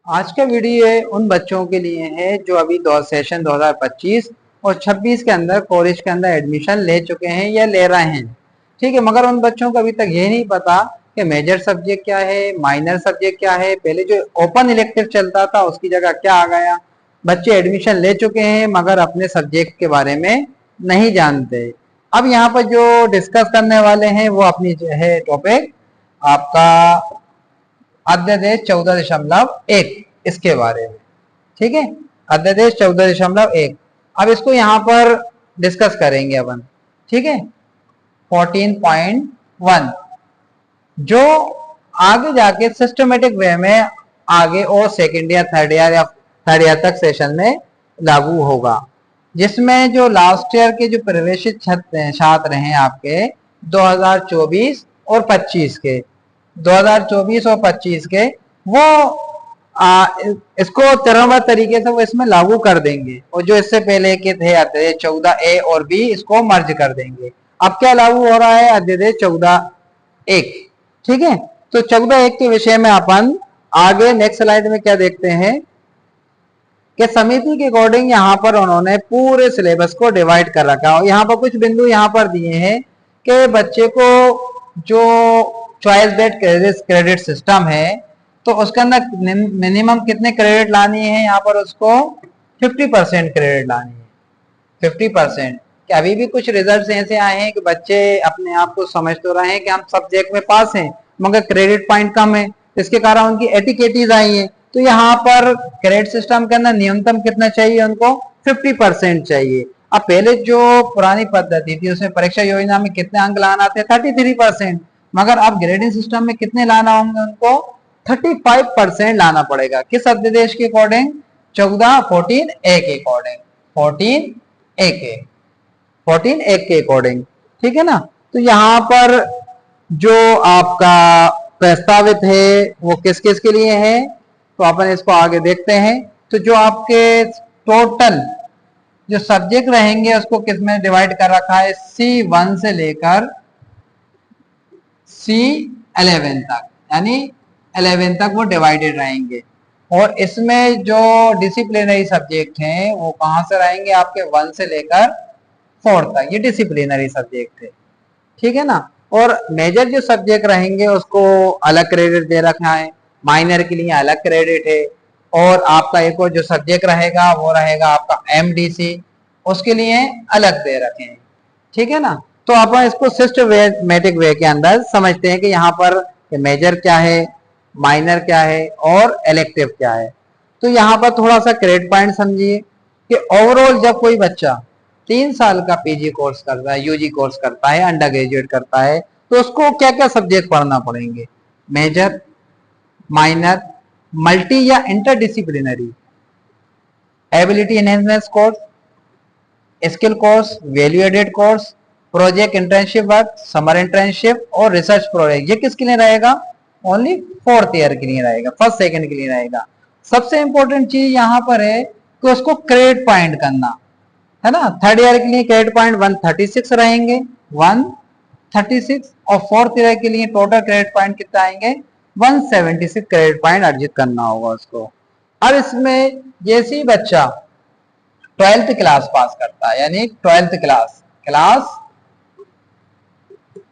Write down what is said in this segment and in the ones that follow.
आज का वीडियो उन बच्चों के लिए है जो अभी दो सेशन 2025 और 26 के अंदर कॉलेज के अंदर एडमिशन ले चुके हैं या ले रहे हैं। ठीक है, मगर उन बच्चों को अभी तक ये नहीं पता कि मेजर सब्जेक्ट क्या है, माइनर सब्जेक्ट क्या है। पहले जो ओपन इलेक्टिव चलता था उसकी जगह क्या आ गया। बच्चे एडमिशन ले चुके हैं मगर अपने सब्जेक्ट के बारे में नहीं जानते। अब यहाँ पर जो डिस्कस करने वाले हैं वो अपनी जो है टॉपिक आपका अध्यादेश 14.1 इसके बारे में। ठीक है, अध्यादेश 14.1। अब इसको यहाँ पर डिस्कस करेंगे अपन। ठीक है, 14.1 जो आगे जाके सिस्टमेटिक वे में आगे और सेकेंड ईयर थर्ड ईयर तक सेशन में लागू होगा, जिसमें जो लास्ट ईयर के जो प्रवेशित छात्र हैं आपके 2024 और 25 के 2024 और 25 के वो इसको चरणबद्ध तरीके से वो इसमें लागू कर देंगे, और जो इससे पहले के थे अध्यादेश 14A और B इसको मर्ज कर देंगे। अब क्या लागू हो रहा है, अध्यादेश 14.1। ठीक है, तो 14.1 के विषय में अपन आगे नेक्स्ट स्लाइड में क्या देखते हैं कि समिति के अकॉर्डिंग यहाँ पर उन्होंने पूरे सिलेबस को डिवाइड कर रखा है। यहाँ पर कुछ बिंदु यहाँ पर दिए हैं कि बच्चे को जो चॉइस बेस्ड क्रेडिट सिस्टम है तो उसके अंदर मिनिमम कितने क्रेडिट लानी है, यहाँ पर उसको 50% क्रेडिट लानी है। 50%। कि अभी भी कुछ रिजल्ट्स ऐसे आए हैं कि बच्चे अपने आप को समझ तो रहे हैं कि हम सब्जेक्ट में पास हैं मगर क्रेडिट पॉइंट कम है, इसके कारण उनकी एटिकेटीज आई है। तो यहाँ पर क्रेडिट सिस्टम के अंदर न्यूनतम कितना चाहिए उनको, 50% चाहिए। अब पहले जो पुरानी पद्धति थी उसमें परीक्षा योजना में कितने अंक लाना थे, 33%, मगर अब ग्रेडिंग सिस्टम में कितने लाना होंगे उनको, 35% लाना पड़ेगा। किस अध्यादेश के अकॉर्डिंग, 14A के अकॉर्डिंग, 14A के अकॉर्डिंग। ठीक है ना। तो यहाँ पर जो आपका प्रस्तावित है वो किस किस के लिए है, तो अपन इसको आगे देखते हैं। तो जो आपके टोटल जो सब्जेक्ट रहेंगे उसको किस में डिवाइड कर रखा है, C1 से लेकर C11 तक, यानी 11 तक वो डिवाइडेड रहेंगे। और इसमें जो डिसिप्लिनरी सब्जेक्ट हैं वो कहां से रहेंगे, आपके 1 से लेकर 4 तक, ये डिसिप्लिनरी सब्जेक्ट है। ठीक है ना। और मेजर जो सब्जेक्ट रहेंगे उसको अलग क्रेडिट दे रखा है, माइनर के लिए अलग क्रेडिट है। और आपका एक और जो सब्जेक्ट रहेगा वो रहेगा आपका MDC, उसके लिए अलग दे रखे हैं। ठीक है ना। तो अपन इसको सिस्टमैटिक वे के अंदर समझते हैं कि यहाँ पर मेजर क्या है, माइनर क्या है और इलेक्टिव क्या है। तो यहाँ पर थोड़ा सा क्रेडिट पॉइंट समझिए कि ओवरऑल जब कोई बच्चा 3 साल का PG कोर्स करता है, UG कोर्स करता है, अंडर ग्रेजुएट करता है, तो उसको क्या क्या सब्जेक्ट पढ़ना पड़ेंगे, मेजर, माइनर, मल्टी या interdisciplinary, ability enhancement course, skill course, value added course, project internship work, summer internship और रिसर्च प्रोजेक्ट। ये किसके लिए रहेगा, ओनली 4th ईयर के लिए रहेगा, 1st सेकंड के लिए रहेगा। सबसे इंपॉर्टेंट चीज यहाँ पर है कि उसको क्रेडिट पॉइंट करना है ना। 3rd ईयर के लिए क्रेडिट पॉइंट 136 रहेंगे, 136, और 4th ईयर के लिए टोटल क्रेडिट पॉइंट कितना आएंगे, 176 क्रेडिट पॉइंट अर्जित करना होगा उसको। अब इसमें जैसे ही बच्चा 12th क्लास पास करता है, यानी 12th क्लास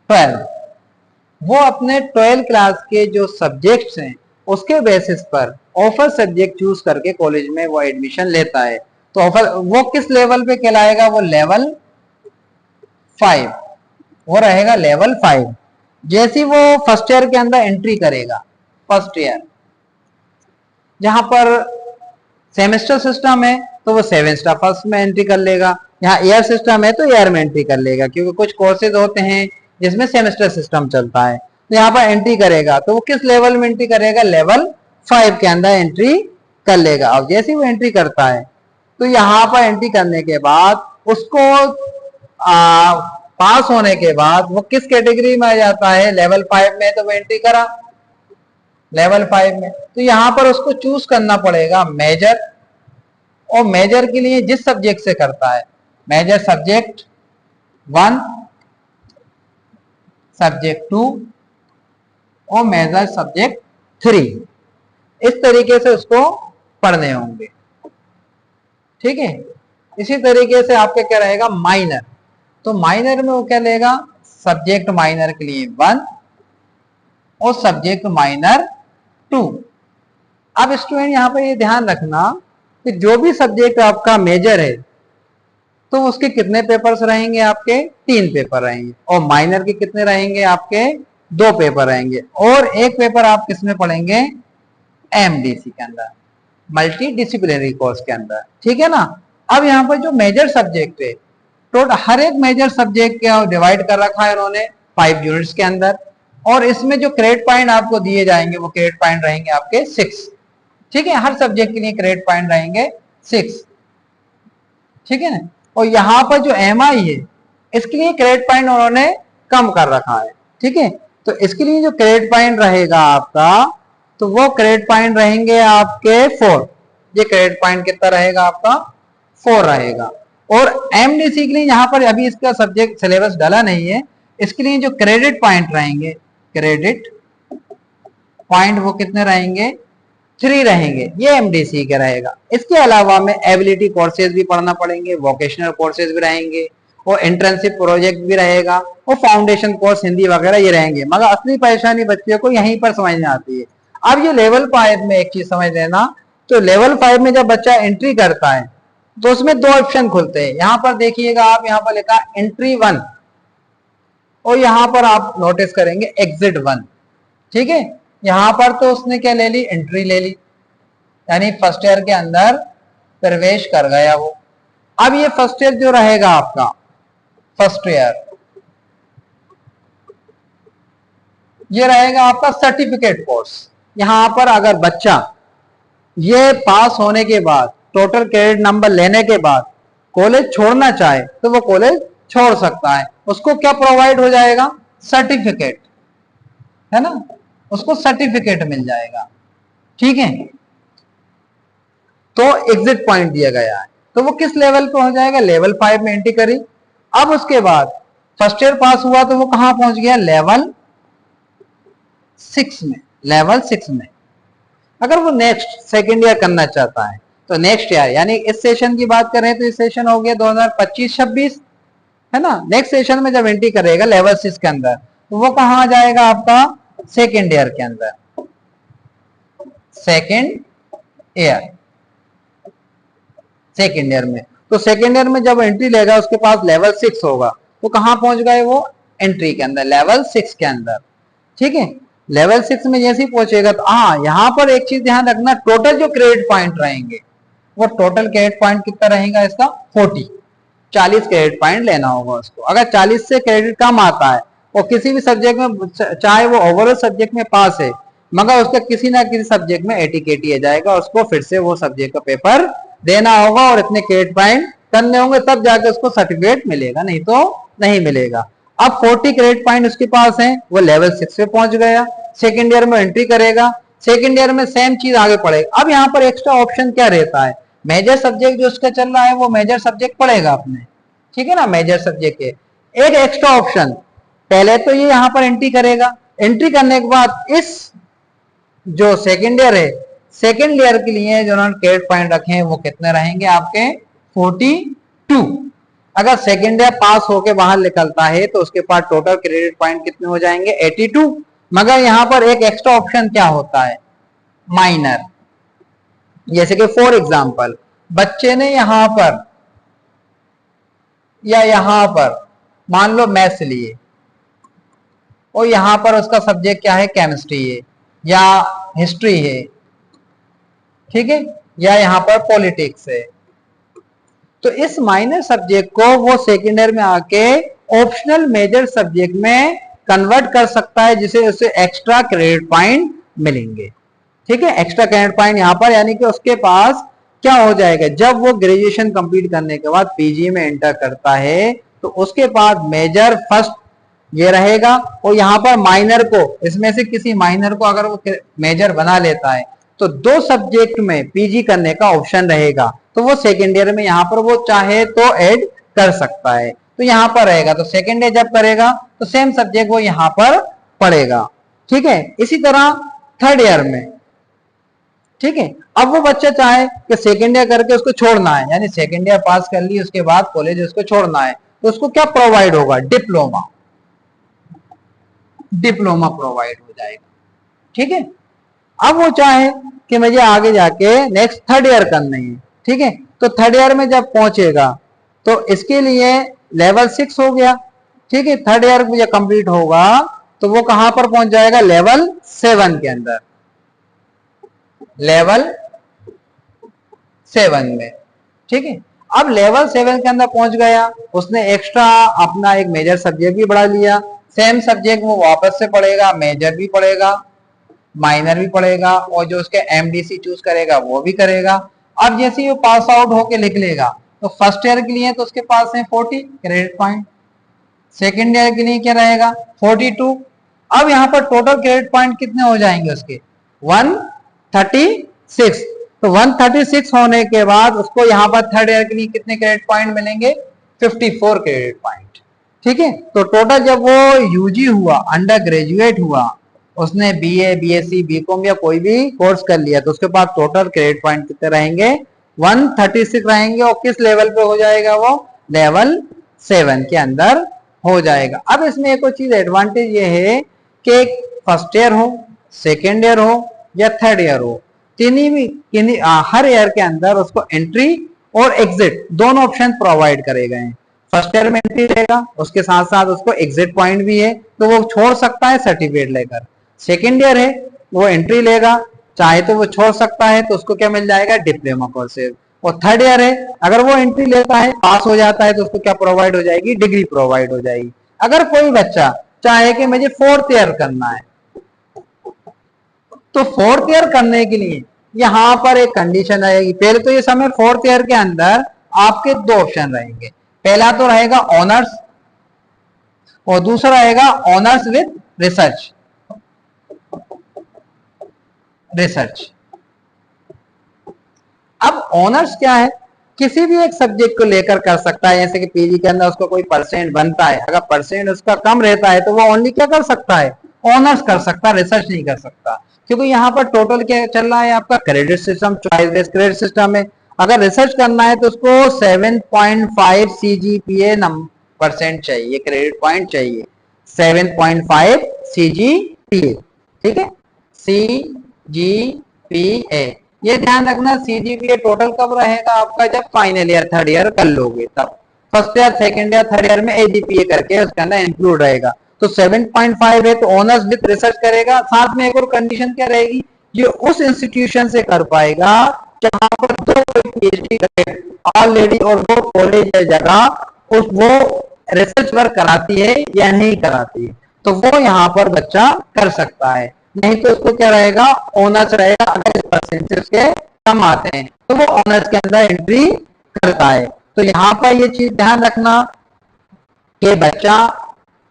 12, वो अपने 12th क्लास के जो सब्जेक्ट्स हैं उसके बेसिस पर ऑफर सब्जेक्ट चूज करके कॉलेज में वो एडमिशन लेता है। तो ऑफर वो किस लेवल पे कहलाएगा, वो लेवल 5, वो रहेगा लेवल 5। जैसे वो फर्स्ट ईयर के अंदर एंट्री करेगा, फर्स्ट ईयर जहां पर सेमेस्टर सिस्टम है तो वो सेमेस्टर फर्स्ट में एंट्री कर लेगा, यहाँ ईयर सिस्टम है तो ईयर में एंट्री कर लेगा, क्योंकि कुछ कोर्सेज होते हैं जिसमें सेमेस्टर सिस्टम चलता है। तो यहाँ पर एंट्री करेगा तो वो किस लेवल में एंट्री करेगा, लेवल 5 के अंदर एंट्री कर लेगा। अब जैसे वो एंट्री करता है तो यहाँ पर एंट्री करने के बाद उसको पास होने के बाद वो किस कैटेगरी में आ जाता है, लेवल 5 में, तो वो एंट्री करा लेवल 5 में। तो यहाँ पर उसको चूज करना पड़ेगा मेजर, और मेजर के लिए जिस सब्जेक्ट से करता है, मेजर सब्जेक्ट 1, सब्जेक्ट 2 और मेजर सब्जेक्ट 3। इस तरीके से उसको पढ़ने होंगे, ठीक है। इसी तरीके से आपका क्या रहेगा माइनर, तो माइनर में वो क्या लेगा, सब्जेक्ट माइनर के लिए 1 और सब्जेक्ट माइनर 2। अब स्टूडेंट यहाँ पे ये ध्यान रखना कि जो भी सब्जेक्ट आपका मेजर है तो उसके कितने पेपर्स रहेंगे, आपके 3 पेपर रहेंगे, और माइनर के कितने रहेंगे, आपके 2 पेपर रहेंगे, और एक पेपर आप किसमें पढ़ेंगे, एमडीसी के अंदर, मल्टी डिसिप्लिनरी कोर्स के अंदर, ठीक है ना। अब यहाँ पर जो मेजर सब्जेक्ट है, तो हर एक मेजर सब्जेक्ट का डिवाइड कर रखा है उन्होंने 5 यूनिट्स के अंदर, और इसमें जो क्रेडिट पॉइंट आपको दिए जाएंगे वो क्रेडिट पॉइंट रहेंगे आपके 6, ठीक है। हर सब्जेक्ट के लिए क्रेडिट पॉइंट रहेंगे 6, ठीक है ना। और यहाँ पर जो एमआई है इसके लिए क्रेडिट पॉइंट उन्होंने कम कर रखा है, ठीक है। तो इसके लिए जो क्रेडिट पॉइंट रहेगा आपका, तो वो क्रेडिट पॉइंट रहेंगे आपके 4। ये क्रेडिट पॉइंट कितना रहेगा आपका, 4 रहेगा। और एमडीसी के लिए यहाँ पर अभी इसका सब्जेक्ट सिलेबस डाला नहीं है, इसके लिए जो क्रेडिट पॉइंट रहेंगे, क्रेडिट पॉइंट वो कितने रहेंगे, 3 रहेंगे, ये एमडीसी का रहेगा। इसके अलावा में एबिलिटी कोर्सेज भी पढ़ना पड़ेंगे, वोकेशनल कोर्सेज भी रहेंगे, और इंटर्नशिप प्रोजेक्ट भी रहेगा, और फाउंडेशन कोर्स हिंदी वगैरह ये रहेंगे। मगर असली परेशानी बच्चे को यहीं पर समझ में आती है। अब ये लेवल 5 में एक चीज समझ लेना, तो लेवल 5 में जब बच्चा एंट्री करता है तो उसमें 2 ऑप्शन खुलते हैं। यहाँ पर देखिएगा आप, यहाँ पर लिखा एंट्री 1, और यहाँ पर आप नोटिस करेंगे एग्जिट 1, ठीक है। यहां पर तो उसने क्या ले ली, एंट्री ले ली, यानी फर्स्ट ईयर के अंदर प्रवेश कर गया वो। अब ये फर्स्ट ईयर जो रहेगा आपका, फर्स्ट ईयर ये रहेगा आपका सर्टिफिकेट कोर्स। यहां पर अगर बच्चा ये पास होने के बाद, टोटल क्रेडिट नंबर लेने के बाद कॉलेज छोड़ना चाहे तो वो कॉलेज छोड़ सकता है। उसको क्या प्रोवाइड हो जाएगा, सर्टिफिकेट, है ना, उसको सर्टिफिकेट मिल जाएगा, ठीक है। तो एग्जिट पॉइंट दिया गया है, तो वो किस लेवल पे हो जाएगा, लेवल 5 में एंट्री करी। अब उसके बाद फर्स्ट ईयर पास हुआ तो वो कहां पहुंच गया, लेवल 6 में, लेवल 6 में। अगर वो नेक्स्ट सेकेंड ईयर करना चाहता है तो नेक्स्ट ईयर, यानी इस सेशन की बात करें तो इस सेशन हो गया 2025-26, है ना। नेक्स्ट सेशन में जब एंट्री करेगा लेवल 6 के अंदर, तो वो कहां आ जाएगा आपका, सेकेंड ईयर के अंदर, सेकेंड ईयर, सेकेंड ईयर में। तो सेकेंड ईयर में जब एंट्री लेगा उसके पास लेवल 6 होगा, तो कहां पहुंच गए वो, एंट्री के अंदर, लेवल 6 के अंदर, ठीक है। लेवल 6 में जैसे ही पहुंचेगा तो हाँ, यहां पर एक चीज ध्यान रखना, टोटल जो क्रेडिट पॉइंट रहेंगे वो टोटल क्रेडिट पॉइंट कितना रहेगा इसका, 40 क्रेडिट पॉइंट लेना होगा उसको। अगर 40 से क्रेडिट कम आता है और किसी भी सब्जेक्ट में, चाहे वो ओवरऑल सब्जेक्ट में पास है, मगर उसका किसी ना किसी सब्जेक्ट में एटीकेटी आ जाएगा, उसको फिर से वो सब्जेक्ट का पेपर देना होगा और इतने क्रेडिट पॉइंट करने होंगे, तब जाके उसको सर्टिफिकेट मिलेगा, नहीं तो नहीं मिलेगा। अब 40 क्रेडिट पॉइंट उसके पास है, वो लेवल 6 पे पहुंच गया, सेकेंड ईयर में एंट्री करेगा, सेकेंड ईयर में सेम चीज आगे पढ़ेगा। अब यहाँ पर एक्स्ट्रा ऑप्शन क्या रहता है, मेजर सब्जेक्ट जो उसका चल रहा है वो मेजर सब्जेक्ट पढ़ेगा अपने, ठीक है ना, मेजर सब्जेक्ट के एक एक्स्ट्रा ऑप्शन, पहले तो ये यहाँ पर एंट्री करेगा, एंट्री करने के बाद इस जो सेकेंड ईयर है, सेकेंड ईयर के लिए जो उन्होंने क्रेडिट पॉइंट रखे हैं वो कितने रहेंगे आपके, 42। अगर सेकेंड ईयर पास होके बाहर निकलता है तो उसके पास टोटल क्रेडिट पॉइंट कितने हो जाएंगे, 82। मगर यहाँ पर एक एक्स्ट्रा ऑप्शन क्या होता है, माइनर। जैसे कि फॉर एग्जाम्पल बच्चे ने यहां पर या यहां पर मान लो मैथ्स लिए, और यहां पर उसका सब्जेक्ट क्या है, केमिस्ट्री है या हिस्ट्री है, ठीक है, या यहां पर पॉलिटिक्स है, तो इस माइनर सब्जेक्ट को वो सेकेंड ईयर में आके ऑप्शनल मेजर सब्जेक्ट में कन्वर्ट कर सकता है, जिसे उसे एक्स्ट्रा क्रेडिट पॉइंट मिलेंगे, ठीक है। एक्स्ट्रा क्रेडिट पॉइंट यहाँ पर, यानी कि उसके पास क्या हो जाएगा, जब वो ग्रेजुएशन कंप्लीट करने के बाद पीजी में एंटर करता है तो उसके पास मेजर फर्स्ट ये रहेगा, और यहाँ पर माइनर को, इसमें से किसी माइनर को अगर वो मेजर बना लेता है तो 2 सब्जेक्ट में पीजी करने का ऑप्शन रहेगा, तो वो सेकेंड ईयर में यहाँ पर वो चाहे तो ऐड कर सकता है, तो यहाँ पर रहेगा। तो सेकेंड ईयर जब करेगा तो सेम सब्जेक्ट वो यहाँ पर पढ़ेगा, ठीक है। इसी तरह थर्ड ईयर में ठीक है। अब वो बच्चा चाहे कि सेकेंड ईयर करके उसको छोड़ना है, यानी सेकेंड ईयर पास कर ली उसके बाद कॉलेज उसको छोड़ना है, तो उसको क्या प्रोवाइड होगा, डिप्लोमा, डिप्लोमा प्रोवाइड हो जाएगा। ठीक है। अब वो चाहे कि मुझे आगे जाके नेक्स्ट थर्ड ईयर करना है, ठीक है, तो थर्ड ईयर में जब पहुंचेगा तो इसके लिए लेवल 6 हो गया। ठीक है, थर्ड ईयर मुझे कंप्लीट होगा तो वो कहां पर पहुंच जाएगा, लेवल 7 के अंदर, लेवल 7 में। ठीक है। अब लेवल 7 के अंदर पहुंच गया, उसने एक्स्ट्रा अपना एक मेजर सब्जेक्ट भी बढ़ा लिया, सेम सब्जेक्ट वो वापस से पढ़ेगा, मेजर भी पढ़ेगा, माइनर भी पढ़ेगा, और जो उसके एमडीसी चूज करेगा वो भी करेगा। अब जैसे ही वो पास आउट होके लिख लेगा तो फर्स्ट ईयर के लिए तो उसके पास है 40 क्रेडिट पॉइंट, सेकेंड ईयर के लिए क्या रहेगा 42। अब यहाँ पर टोटल क्रेडिट पॉइंट कितने हो जाएंगे उसके 136। तो 136 होने के बाद उसको यहाँ पर थर्ड ईयर के लिए कितने क्रेडिट पॉइंट मिलेंगे, 54 क्रेडिट पॉइंट। ठीक है। तो टोटल जब वो यूजी हुआ, अंडर ग्रेजुएट हुआ, उसने बीए, बीएससी, बीकॉम या कोई भी कोर्स कर लिया, तो उसके पास टोटल क्रेडिट पॉइंट कितने रहेंगे, 136 रहेंगे। और किस लेवल पे हो जाएगा, वो लेवल 7 के अंदर हो जाएगा। अब इसमें एक और चीज एडवांटेज ये है कि फर्स्ट ईयर हो, सेकेंड ईयर हो या थर्ड ईयर हो, हर ईयर के अंदर उसको एंट्री और एग्जिट दोनों ऑप्शन प्रोवाइड करे गए हैं। फर्स्ट ईयर में एंट्री रहेगा, उसके साथ साथ उसको एग्जिट पॉइंट भी है, तो वो छोड़ सकता है सर्टिफिकेट लेकर। सेकेंड ईयर है, वो एंट्री लेगा, चाहे तो वो छोड़ सकता है, तो उसको क्या मिल जाएगा, डिप्लोमा कोर्सेज। और थर्ड ईयर है, अगर वो एंट्री लेता है, पास हो जाता है, तो उसको क्या प्रोवाइड हो जाएगी, डिग्री प्रोवाइड हो जाएगी। अगर कोई बच्चा चाहे कि मुझे फोर्थ ईयर करना है, तो फोर्थ ईयर करने के लिए यहां पर एक कंडीशन आएगी। पहले तो ये समय फोर्थ ईयर के अंदर आपके दो ऑप्शन रहेंगे, पहला तो रहेगा ऑनर्स और दूसरा रहेगा ऑनर्स विद रिसर्च। रिसर्च। अब ऑनर्स क्या है, किसी भी एक सब्जेक्ट को लेकर कर सकता है, जैसे कि पीजी के अंदर उसको कोई परसेंट बनता है, अगर परसेंट उसका कम रहता है तो वो ओनली क्या कर सकता है, ऑनर्स कर सकता है, रिसर्च नहीं कर सकता। क्योंकि यहाँ पर टोटल क्या चल रहा है आपका, credit system, choice based credit system है। अगर रिसर्च करना है तो उसको 7.5 सीजीपीए परसेंट चाहिए, क्रेडिट पॉइंट चाहिए 7.5 सीजीपीए। ठीक है, सीजीपीए, ये ध्यान रखना। सीजीपीए टोटल कब रहेगा आपका, जब फाइनल ईयर थर्ड ईयर कर लोगे तब। First year, second year, third year में एजीपीए करके उसके अंदर इंक्लूड रहेगा। तो 7.5 है तो ऑनर्स विद रिसर्च करेगा। साथ में एक और कंडीशन क्या रहेगी, ये उस इंस्टीट्यूशन से कर पाएगा जहां पर दो पीएचडी करे ऑलरेडी, और वो कॉलेज या जगह उस वो रिसर्च वर्क कराती है या नहीं कराती है, तो वो यहाँ पर बच्चा कर सकता है। नहीं तो उसको क्या रहेगा, ऑनर्स रहेगा। अगर परसेंटेज के कम आते हैं तो वो ऑनर्स के अंदर एंट्री करता है। तो यहाँ पर ये चीज ध्यान रखना कि बच्चा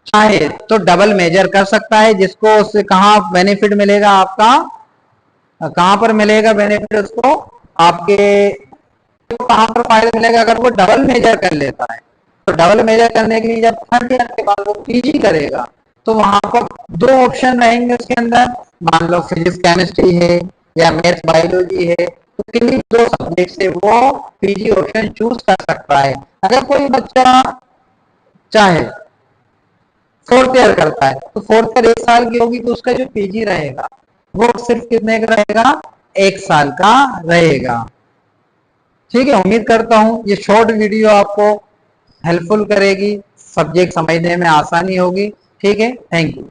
चाहे तो डबल मेजर कर सकता है, जिसको उससे कहाँ बेनिफिट मिलेगा आपका, कहां पर मिलेगा बेनिफिट उसको, आपके कहां पर फायदा मिलेगा, अगर वो डबल मेजर कर लेता है। तो डबल मेजर करने के लिए जब थर्ड ईयर के बाद वो पीजी करेगा तो वहां पर दो ऑप्शन रहेंगे उसके अंदर, मान लो फिजिक्स केमिस्ट्री है या मैथ्स बायोलॉजी है, तो किन्हीं दो सब्जेक्ट से वो पीजी ऑप्शन चूज कर सकता है। अगर कोई बच्चा चाहे फोर्थ ईयर करता है तो फोर्थ ईयर 1 साल की होगी, तो उसका जो पीजी रहेगा वो सिर्फ कितने का रहेगा, 1 साल का रहेगा। ठीक है, उम्मीद करता हूं ये शॉर्ट वीडियो आपको हेल्पफुल करेगी, सब्जेक्ट समझने में आसानी होगी। ठीक है, थैंक यू।